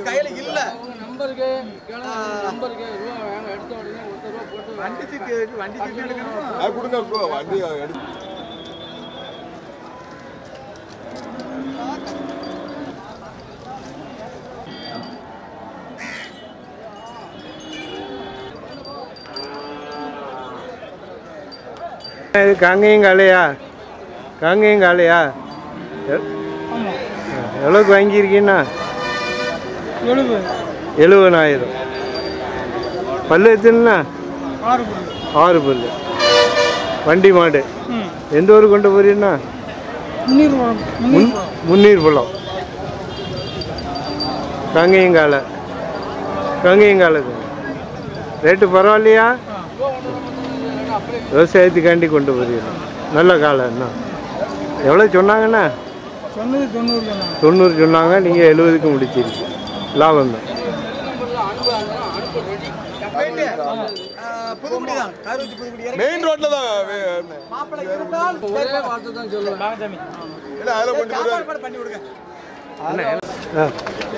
கையில இல்ல நம்பருக்கு எடுத்த உடனே போட்டு வண்டி சீட்டு எடுக்கணும் கொடுங்க வண்டி எடுத்து இது காங்கேயங்காலையா காங்கேயங்காலையா எவ்வளோக்கு வாங்கியிருக்கீங்கண்ணா 70,000 பல்லு எத்தனைண்ணா 6 பல்லு வண்டி மாடு எந்த ஊர் கொண்டு போறீங்கண்ணா முன்னீர்புலம் காங்கேயங்காலுக்கு ரேட்டு பரவாயில்லையா விவசாயத்துக்காண்டி கொண்டு போறீங்க நல்ல காலம் என்ன எவ்வளோ சொன்னாங்கண்ணா 90 சொன்னாங்க நீங்கள் 70க்கு முடிச்சிருக்கீங்க லாபம் தான் மெயின் ரோட்ல தான்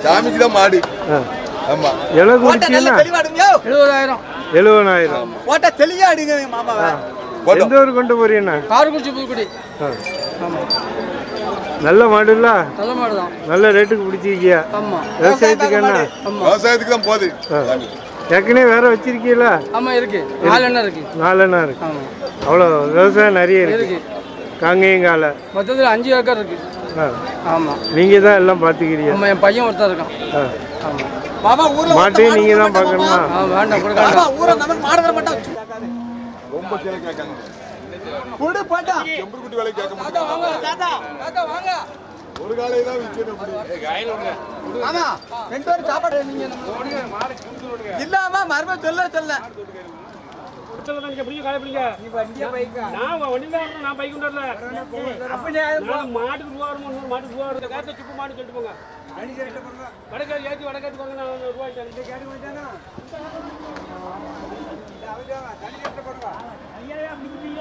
சாமிக்கு தான் மாடு ஆமா எவ்வளவு குடிச்சீங்கன்னா 70,000 ஓட்ட தெளிவா அடிங்க மாமா எந்த ஊர் கொண்டு போறீங்கண்ணா காரக்குறிச்சி புதுக்குடி நல்ல மாடுல்ல நல்ல மாடு தான் நல்ல ரேட்டுக்கு பிடிச்சிருக்கியா ஆமா விவசாயத்துக்கு என்ன விவசாயத்துக்கு தான் போகுது ஏற்கனவே வேற வச்சிருக்கீங்களா ஆமா இருக்கு 4 எண்ணெய் இருக்கு 4 எண்ணெய் இருக்கு ஆமா அவ்வளோ விவசாயம் நிறைய இருக்கு காங்கேயங்கால மொத்தத்தில் 5 ஏக்கர் இருக்கு ஆமா நீங்க தான் எல்லாம் பாத்துக்கிறீங்க ஆமா என் பையன் ஒருத்தர் இருக்கான் ஆமா மாமா ஊர்ல மாட்டையும் நீங்க தான் பார்க்கணுமா வேண்டாம் கொடுக்க ஊர நம்ம மாடு வர மாட்டோம் ரொம்ப கேள கேட்காங்க குடு போட்டா எம்பர் குட்டி வேலை கேட்க மாட்டாங்க தாத்தா வாங்க ஒரு காலை தான் விக்கணும் அப்படி காயில விடுங்க ஆமா ரெண்டு பேரும் சாப்பாடு நீங்க இல்லாம மர்ம சொல்ல நீங்க புடிங்க காலை புடிங்க நீ வண்டியா பைக்கா நான் வண்டில வரணும் நான் பைக் கொண்டு வரல அப்ப நான் மாட்டுக்கு ரூபா வரும் 100 மாட்டுக்கு ரூபா வரும் காத்த சுப்பு மாடு சொல்லிட்டு போங்க அடி ரேட் போங்க வடக்க ஏத்தி வடக்கத்து போங்க நான் ரூபாய் தரேன் இந்த கேடி வந்துட்டானா அவஜா தண்ணி ரேட் போடுங்க ஐயா அனுப்பிட்டீங்க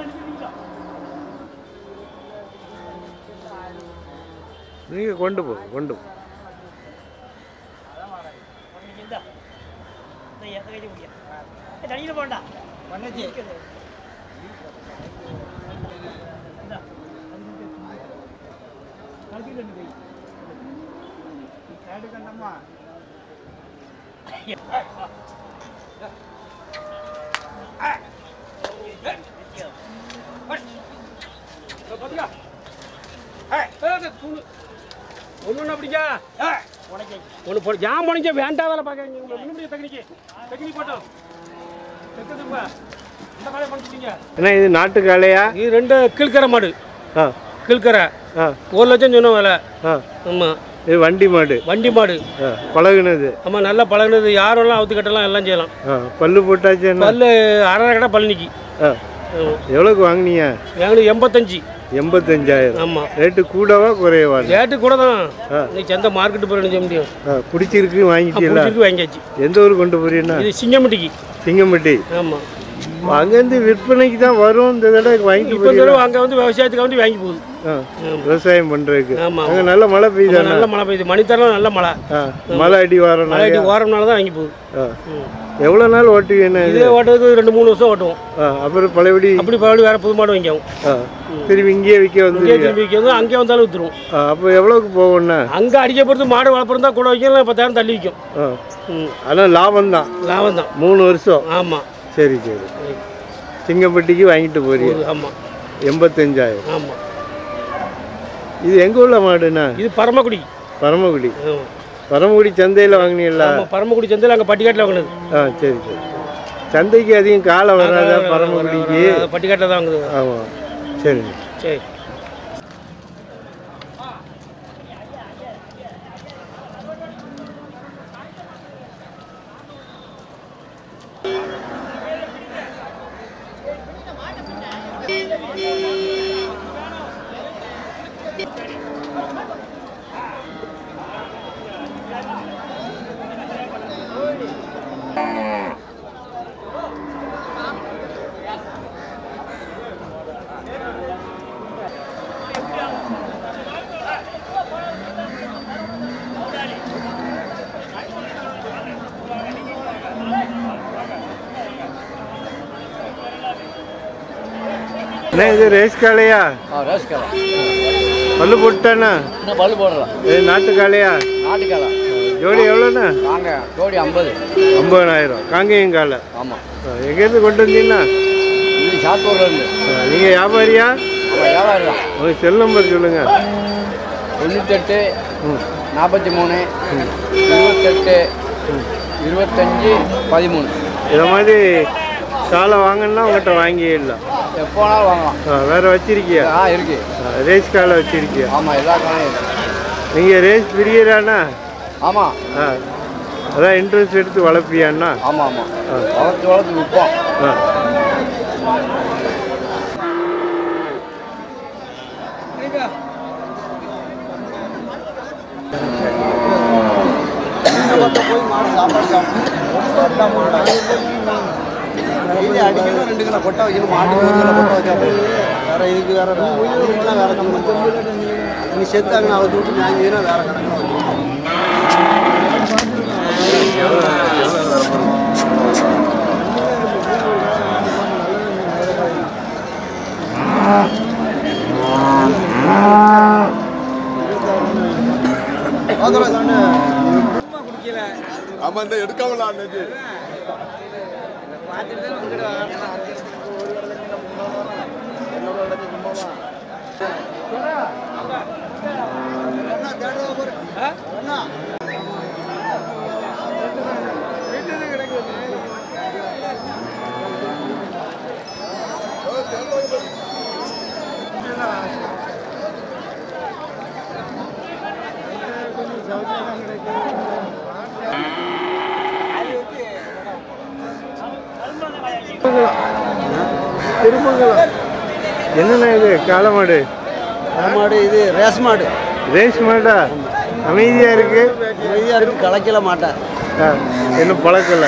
நீங்க கொண்டு போ தண்ணியில போண்டா பண்ணி கண்டம்மா ஒண்ணு அப்படிங்க ஒண்ணு போடு ஜாம் பண்ணிக்க வேண்டாம் வேலை பார்க்கறீங்க உங்களை முன்னாடி டெக்னிக் போட்டோம் செத்துதுப்பா இந்த காலை பண்ணிட்டீங்க என்ன இது நாட்டு காளையா இது 2 கீழ்கரை மாடு கீழ்கரை 1 லட்சம் சொன்ன வேலை ஆமா இது வண்டி மாடு பழகுனது ஆமா நல்லா பழகுனது யாரெல்லாம் அவுத்து கட்டலாம் எல்லாம் செய்யலாம் பல்லு போட்டாச்சு பல்லு அரை கடை பழனிக்கு எவ்வளோக்கு வாங்கினீங்க எங்களுக்கு 85,000 ஆமா ரேட்டு கூடவா குறையவா ரேட்டு கூட தான் நீ சந்தை மார்க்கெட்டு போய் நினைச்ச முடியும் பிடிச்சிருக்கு வாங்கியாச்சு எந்த ஊர் கொண்டு போறீங்கன்னா இது சிங்கம்பட்டி ஆமா அங்கேருந்து விற்பனைக்கு தான் வரும் இந்த தடவை வாங்கிட்டு போய் அங்கே வந்து விவசாயத்துக்கு வந்து வாங்கி போகுது விவசாயம் பண்றதுக்கு ஆமா அங்கே நல்ல மழை பெய்யுது நல்ல மழை பெய்யுது மணித்தரம் நல்ல மழை அடி வாரம்னால தான் வாங்கி போகுது எவ்வளவு நாள் ஓட்டுவீங்க இது ஓட்டுறதுக்கு 2-3 வருஷம் ஓட்டுவோம் அப்புறம் பழையபடி வேற புது மாடு வாங்கிக்கும் திரும்பி இங்கேயே விற்க அங்கே வந்தாலும் வித்துருவோம் அப்போ எவ்வளவுக்கு போகும்னா அங்கே அடிக்க பொறுத்து மாடு வளர்ப்புறதா கூட வைக்கலாம் 10,000 தள்ளி விற்கும் அதான் லாபம் தான் 3 வருஷம் ஆமா சரி சிங்கம்பட்டிக்கு வாங்கிட்டு போறீங்க ஆமா 85,000 ஆமா இது எங்க உள்ள மாடுனா இது பரமக்குடி பரமக்குடி சந்தையில் வாங்கினீங்களா பரமக்குடி சந்தையில் அங்கே பட்டிக்காட்டில் வாங்கினது சரி சந்தைக்கு அதிகம் காலம் வராதா பரமக்குடிக்கு பட்டிக்காட்டில் தான் வாங்குது ஆமாம் சரி என்ன இது ரேஸ் காளையா? ரேஸ் காலை பல்லு போட்டானா? இன்னும் பல்லு போடலாம். இது நாட்டு காளையா? நாட்டு காலை. ஜோடி எவ்வளோண்ணா? வாங்க ஜோடி 50. 50,000. காங்கேயம் காலை. ஆமாம். எங்கேருந்து கொண்டு வந்தீங்கன்னா? இது சாத்தூர்லேருந்து. நீங்கள் வியாபாரியா? ஆமாம் வியாபாரி தான். உங்கள் செல் நம்பர் சொல்லுங்கள். 98 43 28 25 13. இதை மாதிரி காலை வாங்கினா உங்கள்கிட்ட வாங்கிடலாம். எப்போ வேணாலும் வாங்கலாம். வேறு வச்சிருக்கியா? இருக்கு. ரேஸ் காலை வச்சிருக்கியா? ஆமாம் எல்லா காலையும் இருக்கு. நீங்கள் ரேஸ் பிரியராண்ணா? ஆமாம். அதான் இன்ட்ரெஸ்ட் எடுத்து வளர்ப்பியாண்ணா? ஆமாம் ஆமாம். வளர்த்து வளர்த்து விற்போம். அடிக்கணும் 2 கிலோ கொட்டை வைக்கணும். மாட்டுக்கு 1 கிலோ கொட்டை வச்சா வேற இதுக்கு வேற வேற நீ செத்தாங்க அதை விட்டு வாங்கினா வேற கணக்கு ஆமா இந்த எடுக்காமல அன்னைக்கு திருமங்கலம். என்னண்ணா இது? காளை மாடு? மாடு இது ரேஸ் மாடு. ரேஸ் மாடா? அமைதியாக இருக்கு. அமைதியாக இருக்கு. கலக்கல மாட்டேன். இன்னும் பழக்கல.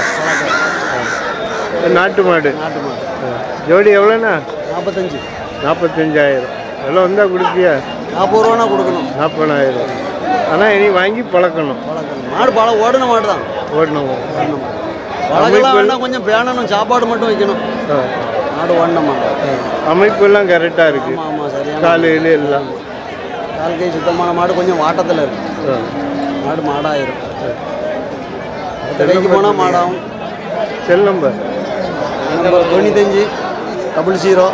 நாட்டு மாடு. நாட்டு மாடு. ஜோடி எவ்வளோண்ணா? 45. 45,000. எல்லாம் வந்தால் கொடுப்பியா? 40 ரூபானா கொடுக்கணும். 40,000. ஆனால் இனி வாங்கி பழக்கணும். மாடு ஓடின மாடு தான். ஓடணும். பழகெல்லாம் வேணால் கொஞ்சம் பேணணும். சாப்பாடு மட்டும் வைக்கணும். மாடு ஓடின மாடு. அமைப்பு எல்லாம் கரெக்டாக இருக்கு. ஆமாம் சரியான காலையில் எல்லாம் கால் கை சுத்தமான மாடு. கொஞ்சம் வாட்டத்தில் இருக்கு. மாடு மாடாயிரும். கடைக்கு போனால் மாடாகும். Cell number 95 00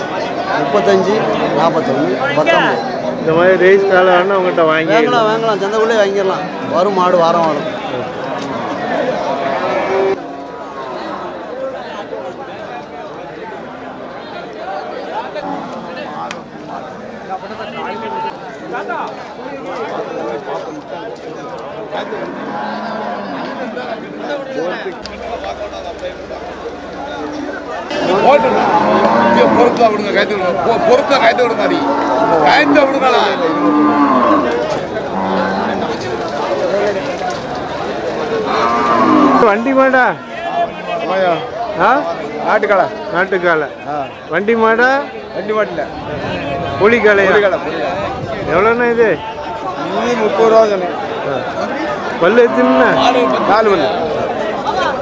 35 41 19. இந்த மாதிரி ரேஸ் காலை வேணா உங்கள்கிட்ட வாங்கலாம் வாங்கலாம். சந்தைக்குள்ளே வாங்கிடலாம். வரும் மாடு வாரம் வரும். பொறுத்தா விடுங்க கைத்து விடுங்க. பொறுத்தா கைத்து விடுங்க. மாதிரி கைத்த விடுங்களா? வண்டி மாடா? நாட்டுக்காலை. நாட்டுக்காலை. வண்டி மாடா? வண்டி மாட்டில் புலிக்காலை. எவ்வளோண்ணா இது? 30 ரூபா சொன்னேன். பல்லு எத்தனை? 4 பல்லு.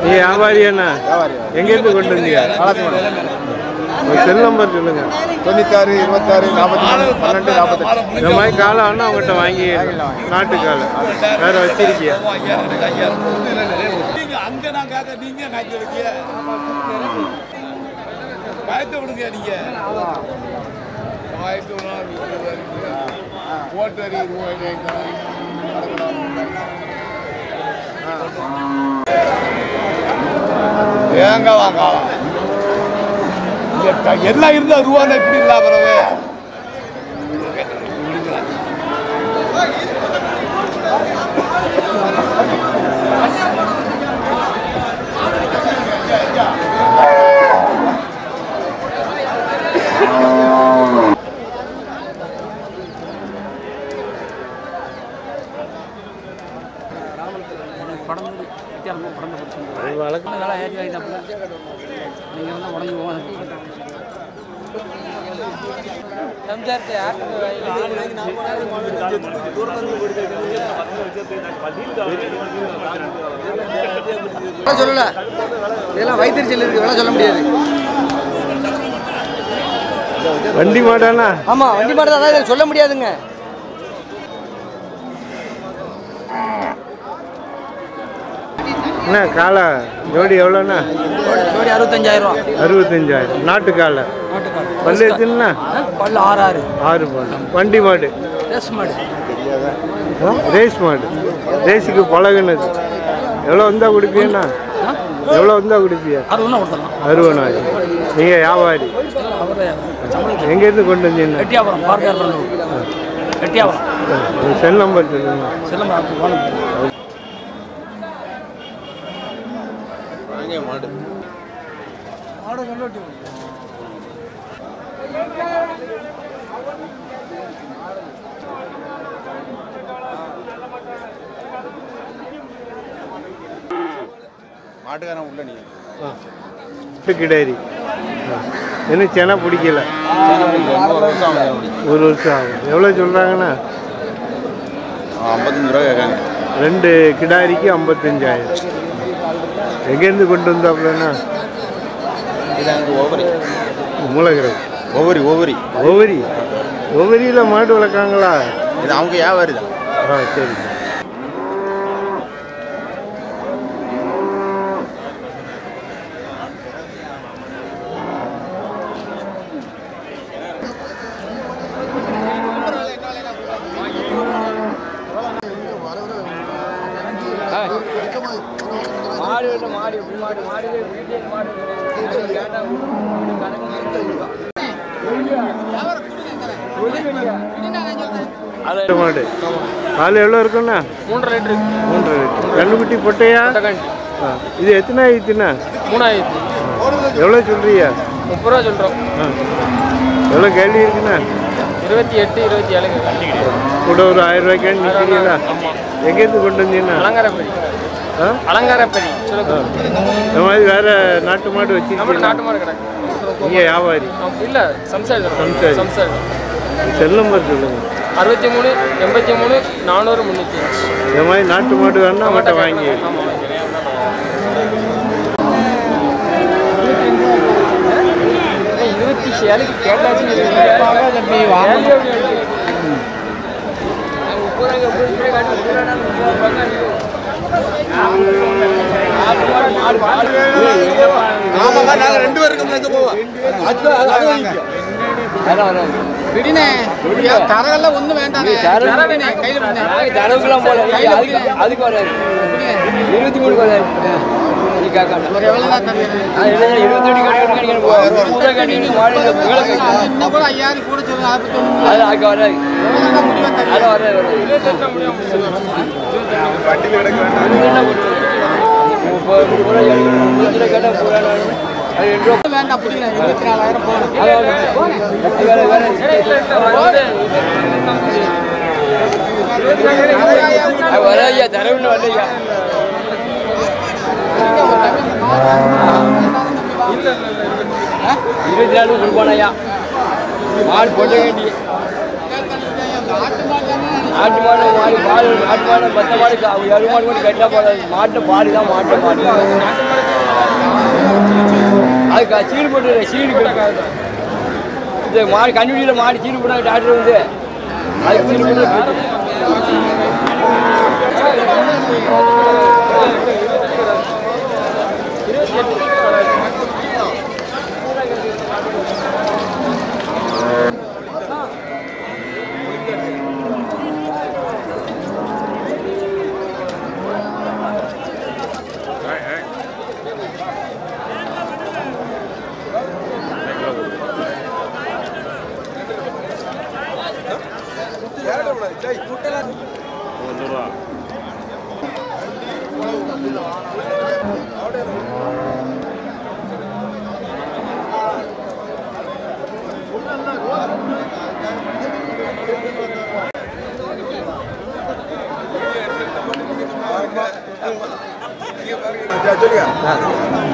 நீ வியாபாரியாண்ணா? எங்கேருந்து கொண்டு வந்தீங்க? செல் நம்பர் சொல்லுங்க. 96 26 43 12 48. இந்த மாதிரி காலை வேணா அவங்ககிட்ட வாங்கி. நாட்டு காலை வேற வச்சிருக்கியா? அங்க நான் கேட்க நீங்க காய்ச்சி வைக்க காய்த்து விடுங்க. நீங்க காய்த்து ஓட்டரி ஏங்க வாங்க எல்லாம் இருந்தா ரூபாய் இப்படி இல்ல பிறகு சொல்லல. இதெல்லாம் வயிற்றுச்சல் இருக்கு. வேலை சொல்ல முடியாது. வண்டி மாடானா? ஆமாம் வண்டி மாடு தான், இதை சொல்ல முடியாதுங்க. என்ன காலை ஜோடி எவ்வளோண்ணா? ஜோடி 65,000. 65,000. நாட்டு காலை. பல்லு எத்துனா? பல்லு 6 6 பல்லு. வண்டி மாடு? ரேஸ் மாடு. ரேஸ் மாடு. ரேஸுக்கு பழகுனது. எவ்வளோ வந்தால் கொடுப்பீங்கண்ணா? எவ்வளோ வந்தால் கொடுப்பீங்க? 60,000. நீங்கள் வியாபாரி? எங்கேருந்து கொண்டு வந்தீங்கன்னா? செல் நம்பர் சொல்லுங்க. மாடு மாட்டுக்காரன் உள்ள நீங்க கிடாரி என்ன சென பிடிக்கல. 1 வருஷம் ஆகும். எவ்வளோ சொல்கிறாங்கண்ணா? 55 ரூபா கேட்காங்க. 2 கிடாரிக்கு 55,000. எங்கேருந்து கொண்டு வந்தாப்புலண்ணா? ஓவரி மூலகிரை. ஓவரி ஓவரி ஓவரி. ஓவரியில் மாடு வளர்க்காங்களா? இது அவங்க வியாபாரி தான். சரி. மாடு பால் எவ்வளோ இருக்குண்ணா? 3 லிட்டரு. 3 லிட்டர். கண்ணுக்குட்டி பொட்டையா? இது எத்தனை ஆயிடுச்சுண்ணா? 3 ஆயிடுச்சு. எவ்வளோ சொல்றியா? 30 ரூபா சொல்கிறோம். எவ்வளோ கேள்வி இருக்குண்ணா? 28, 27 கூட ஒரு 1000 ரூபாய்க்கு நிற்கிறீங்களா? எங்கேருந்து கொண்டு வந்தீங்கன்னா? அலங்காரப்படி. அலங்காரப்படி இந்த மாதிரி வேற நாட்டு மாடு வச்சுருக்கீங்க? நாட்டு மாடு கிடக்கு. நீங்கள் வியாபாரி? இல்லை, சம்சாரி. செல் நம்பர் சொல்லுங்கள். 63 83 400 305. இந்த மாதிரி நாட்டு மாடு வேணா மட்டும் வாங்கி. நாங்கள் 2 பேருக்கு போவோம். தரகெல்லாம் ஒன்றும் வேண்டாம். தரவுக்குலாம் போல அதுக்கு வராது. 23 வராது. வேண்டாம். 24,000 போகணும். வரையா தரவுன்னு வரலையா? 24 கொடுப்பானையா? மாடு போட்ட வேண்டி நாட்டு மாடு மாடு பால் நாட்டு மாடு மற்ற மாடு 7 மாடு மட்டும் கட்டா போடாது. மாட்டை பாடு தான் மாட்டை மாடு. அதுக்கு சீடு போட்டு சீடு கிடக்காது. இந்த மாடு கண்டுபிடியில் மாடு சீடு போட்டாங்க டாக்டர் வந்து. அதுக்கு சீடு போட்டு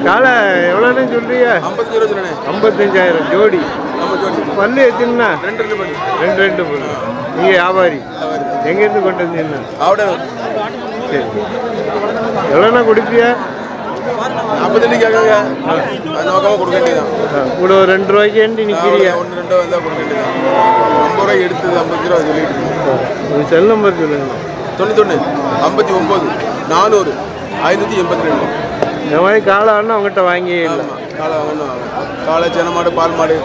காலை எவ்வளோன்னு சொல்றீங்க? 55,000 ஜோடி. பல்லு எத்தினா? 2 பல்லு. நீங்கள் வியாபாரி? எங்கேருந்து கொண்டு வந்தீங்கன்னா? சரி. எவ்வளோண்ணா கொடுப்பியா? 40 கேட்குங்க அது நோக்காம கொடுக்க வேண்டியதான். கூட ஒரு 2 ரூபாய்க்கு ஏண்டி நிற்கிறியா? 1 2 வந்தால் கொடுக்க வேண்டியதான். 50 ரூபாய்க்கு எடுத்தது 50 ரூபா சொல்லிட்டு ஒரு செல் நம்பர் சொல்லுங்க. 91 59 400 582. இந்த மாதிரி காலை ஆனா அவங்ககிட்ட வாங்கி இல்லை. காலை வாங்கணும். காலை சென்னை மாடு பால் மாடு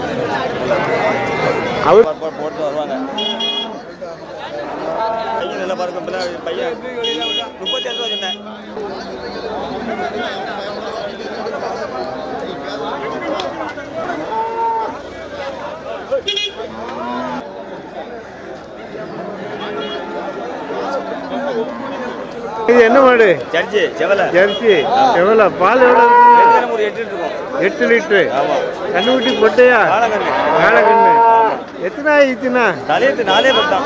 அவர் போட்டு வருவாங்க. நல்லா பாருங்க பையன் 35 ரூபா சொன்னேன். இது என்ன மாடு? ஜெர்சி செவலை. ஜெர்சி எவ்வளோ? பால் எவ்வளோ? ஒரு 8 லிட்டர் இருக்கும். 8 லிட்டரு. கண்ணுக்குட்டி பொட்டையா? காலக்கண்ணு. எத்தனை ஆயிடுச்சுண்ணா? தலையத்து 4 பத்தாம்.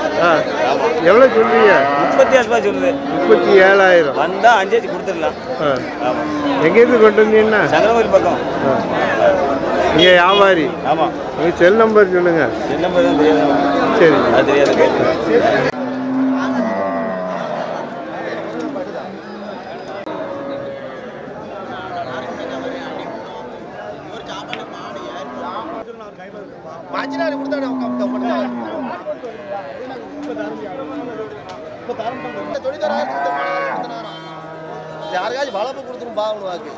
எவ்வளோ சொல்றீங்க? 37 ரூபாய் சொல்லுது. 37,000 வந்தா 5 கொடுத்துடலாம். எங்கேருந்து கொண்டு வந்தீங்கன்னா? சங்கரமூரி பக்கம். நீங்க வியாபாரி? ஆமா. உங்க செல் நம்பர் சொல்லுங்க. செல் நம்பர் தான் தெரியாது. சரி, அது தெரியாது. யாருக்காச்சும் வளர்ப்பு கொடுத்துரும் பாவணும் வாக்கு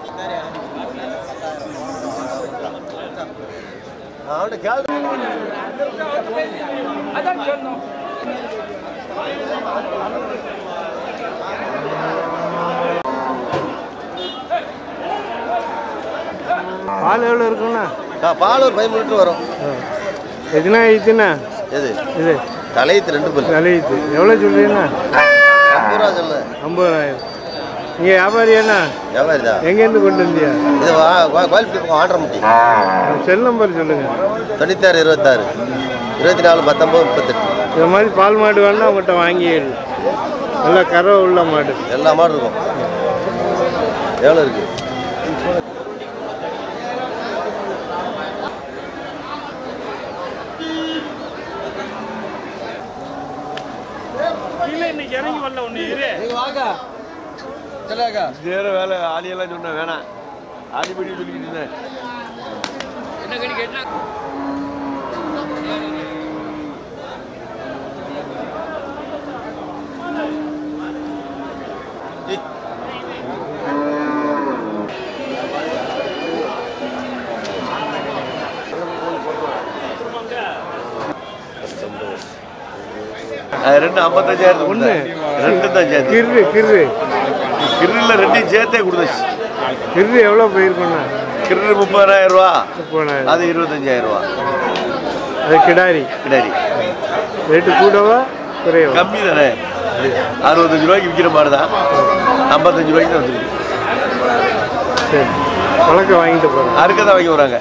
அவன்கிட்ட கேள்வி பால் எவ்வளோ இருக்குண்ணா? பால் ஒரு 15 லிட்டர் வரும். எதுனா ஆயிடுச்சுண்ணா? எது இது தலையத்து 2 பல் தலையுது. எவ்வளோ சொல்றீங்கண்ணா? 50 ரூபா சொல்லு. 50,000. நீங்கள் வியாபாரியாண்ணா? வியாபாரி தான். எங்கேருந்து கொண்டு வந்தியா? இது கோயிலுக்கு பக்கம் ஆண்டரமுட்டி. செல் நம்பர் சொல்லுங்க. 96 26 24 19 38. இந்த மாதிரி பால் மாடு வேணா அவங்ககிட்ட வாங்கிடு. நல்லா கரை உள்ள மாடு. எல்லா மாடும் இருக்கும். எவ்வளோ இருக்கு? இறங்கி வரல ஒண்ணு வேற வேலை ஆளியெல்லாம் சொன்ன வேணாம். ஆடிப்படி சொல்லிக்கிட்டு இருந்தேன். என்ன கணி கேட்டா ரெண்டு 55,000 ஒன்று 2 தான் சேர்த்து. கிர்ரு கிர்ரு கிரில்ல 2 சேர்த்தே கொடுத்துச்சு. கிர்ரு எவ்வளோ போயிருக்குண்ணா? கிரில் 30,000 ரூபா. 30,000. அது 25,000 ரூபா. அது கிடாரி. கிடாரி ரேட்டு கூடவா குறையவா? கம்மி தானே. 65 ரூபாய்க்கு விற்கிற மாதிரி தான். 55 ரூபாய்க்கு தான் வந்துருக்கு. சரி, பழக்கம் வாங்கிட்டு போகிறோம். அறுக்க தான் வாங்கி வராங்க.